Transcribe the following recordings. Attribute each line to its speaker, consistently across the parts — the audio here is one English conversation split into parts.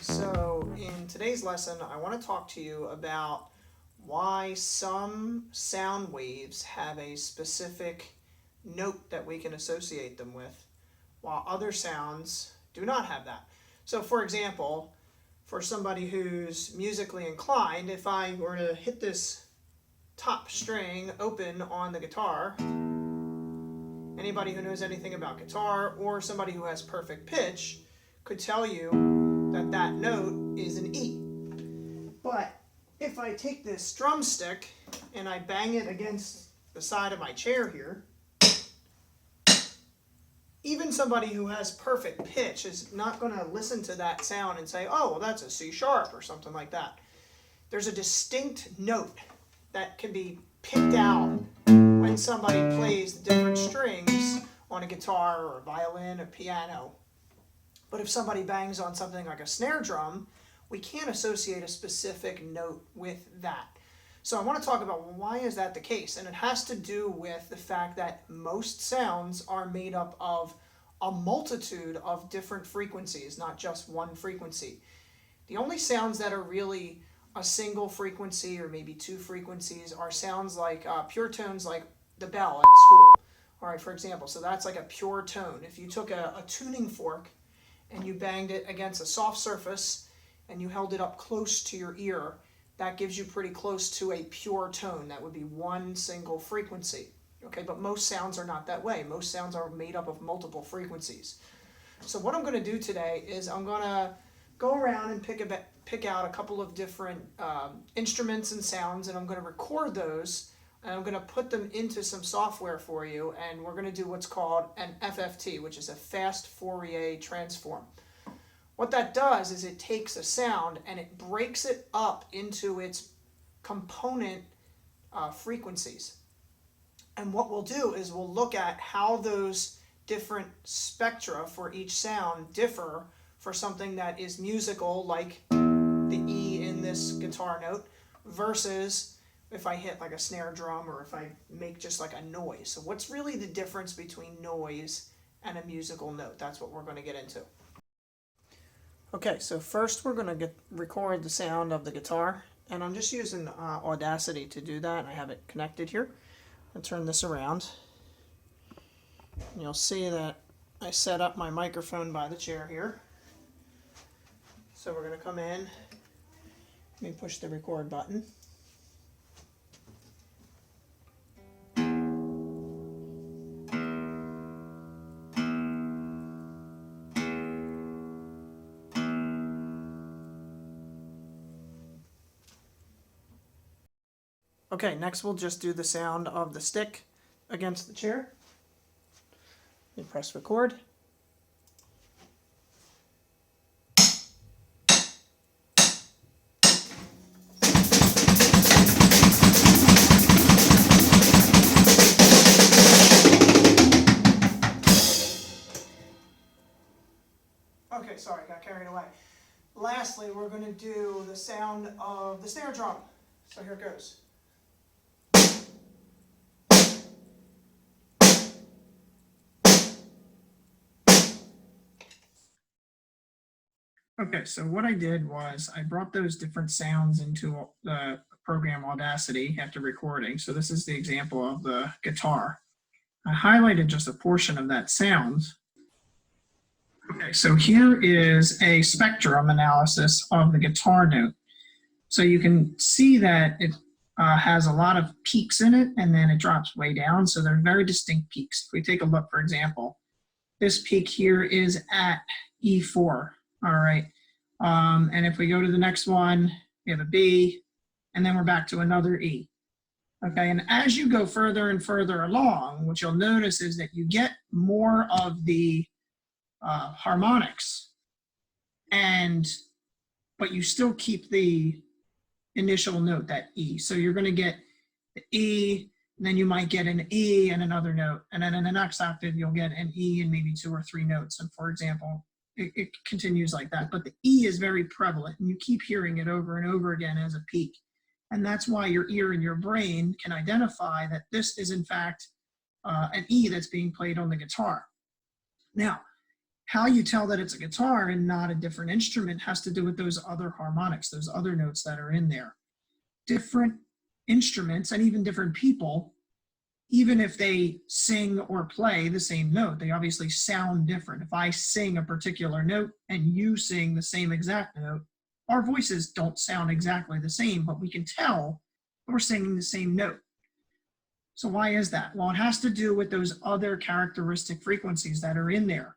Speaker 1: So in today's lesson, I want to talk to you about why some sound waves have a specific note that we can associate them with, while other sounds do not have that. So for example, for somebody who's musically inclined, if I were to hit this top string open on the guitar, anybody who knows anything about guitar or somebody who has perfect pitch could tell you that that note is an E. But if I take this drumstick and I bang it against the side of my chair here, even somebody who has perfect pitch is not going to listen to that sound and say, oh, well, that's a C sharp or something like that. There's a distinct note that can be picked out when somebody plays the different strings on a guitar or a violin or piano. But if somebody bangs on something like a snare drum, we can't associate a specific note with that. So I want to talk about why is that the case, and it has to do with the fact that most sounds are made up of a multitude of different frequencies, not just one frequency. The only sounds that are really a single frequency or maybe two frequencies are sounds like pure tones, like the bell at school. All right, for example, so that's like a pure tone. If you took a tuning fork and you banged it against a soft surface and you held it up close to your ear, that gives you pretty close to a pure tone. That would be one single frequency. Okay, but most sounds are not that way. Most sounds are made up of multiple frequencies. So what I'm going to do today is I'm going to go around and pick out a couple of different instruments and sounds, and I'm going to record those, and I'm going to put them into some software for you, and we're going to do what's called an FFT, which is a fast Fourier transform. What that does is it takes a sound and it breaks it up into its component frequencies. And what we'll do is we'll look at how those different spectra for each sound differ for something that is musical, like the E in this guitar note, versus if I hit like a snare drum or if I make just like a noise. So what's really the difference between noise and a musical note? That's what we're going to get into. Okay, so first we're going to record the sound of the guitar, and I'm just using Audacity to do that. I have it connected here. I'll turn this around, and you'll see that I set up my microphone by the chair here. So we're going to come in, let me push the record button. Okay, next we'll just do the sound of the stick against the chair. You press record. Okay, sorry, got carried away. Lastly, we're going to do the sound of the snare drum. So here it goes. Okay, so what I did was I brought those different sounds into the program Audacity after recording. So this is the example of the guitar. I highlighted just a portion of that sound. Okay, so here is a spectrum analysis of the guitar note. So you can see that it has a lot of peaks in it, and then it drops way down. So they're very distinct peaks. If we take a look, for example, this peak here is at E4. All right. And if we go to the next one, we have a B, and then we're back to another E. Okay, and as you go further and further along, what you'll notice is that you get more of the harmonics, but you still keep the initial note, that E. So you're going to get the E, and then you might get an E and another note, and then in the next octave you'll get an E and maybe 2 or 3 notes. And for example, it continues like that. But the E is very prevalent, and you keep hearing it over and over again as a peak. And that's why your ear and your brain can identify that this is in fact an E that's being played on the guitar. Now, how you tell that it's a guitar and not a different instrument has to do with those other harmonics, those other notes that are in there. Different instruments and even different people, even if they sing or play the same note, they obviously sound different. If I sing a particular note and you sing the same exact note, our voices don't sound exactly the same, but we can tell we're singing the same note. So why is that? Well, it has to do with those other characteristic frequencies that are in there.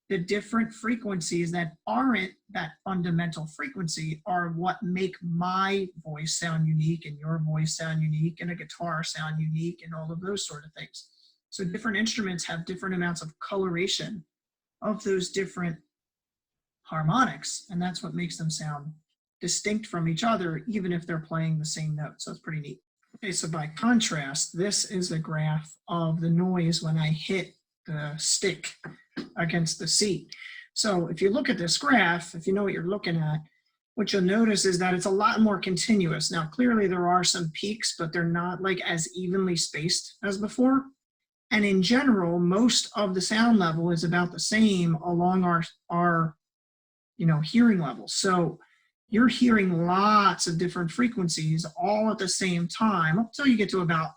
Speaker 1: The different frequencies that aren't that fundamental frequency are what make my voice sound unique and your voice sound unique and a guitar sound unique and all of those sort of things. So different instruments have different amounts of coloration of those different harmonics, and that's what makes them sound distinct from each other, even if they're playing the same note. So it's pretty neat. Okay, so by contrast, this is a graph of the noise when I hit the stick against the seat. So if you look at this graph, if you know what you're looking at, what you'll notice is that it's a lot more continuous. Now, clearly there are some peaks, but they're not like as evenly spaced as before. And in general, most of the sound level is about the same along our hearing levels. So you're hearing lots of different frequencies all at the same time until you get to about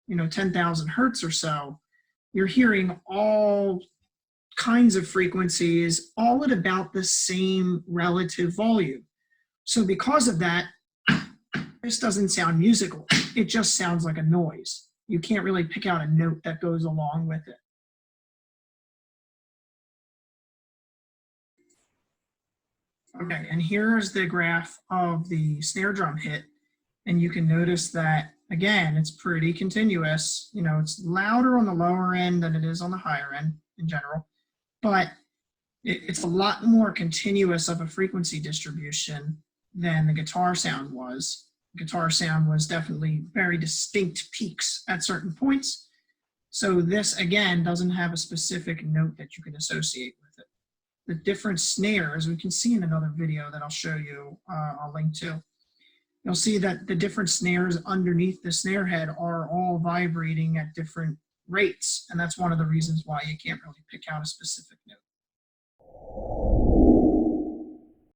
Speaker 1: 10,000 hertz or so. You're hearing all kinds of frequencies all at about the same relative volume. So because of that, this doesn't sound musical. It just sounds like a noise. You can't really pick out a note that goes along with it. Okay, and here's the graph of the snare drum hit. And you can notice that, again, it's pretty continuous. It's louder on the lower end than it is on the higher end in general, but it's a lot more continuous of a frequency distribution than the guitar sound was. The guitar sound was definitely very distinct peaks at certain points. So this, again, doesn't have a specific note that you can associate with it. The different snares, we can see in another video that I'll show you, I'll link to. You'll see that the different snares underneath the snare head are all vibrating at different rates. And that's one of the reasons why you can't really pick out a specific note.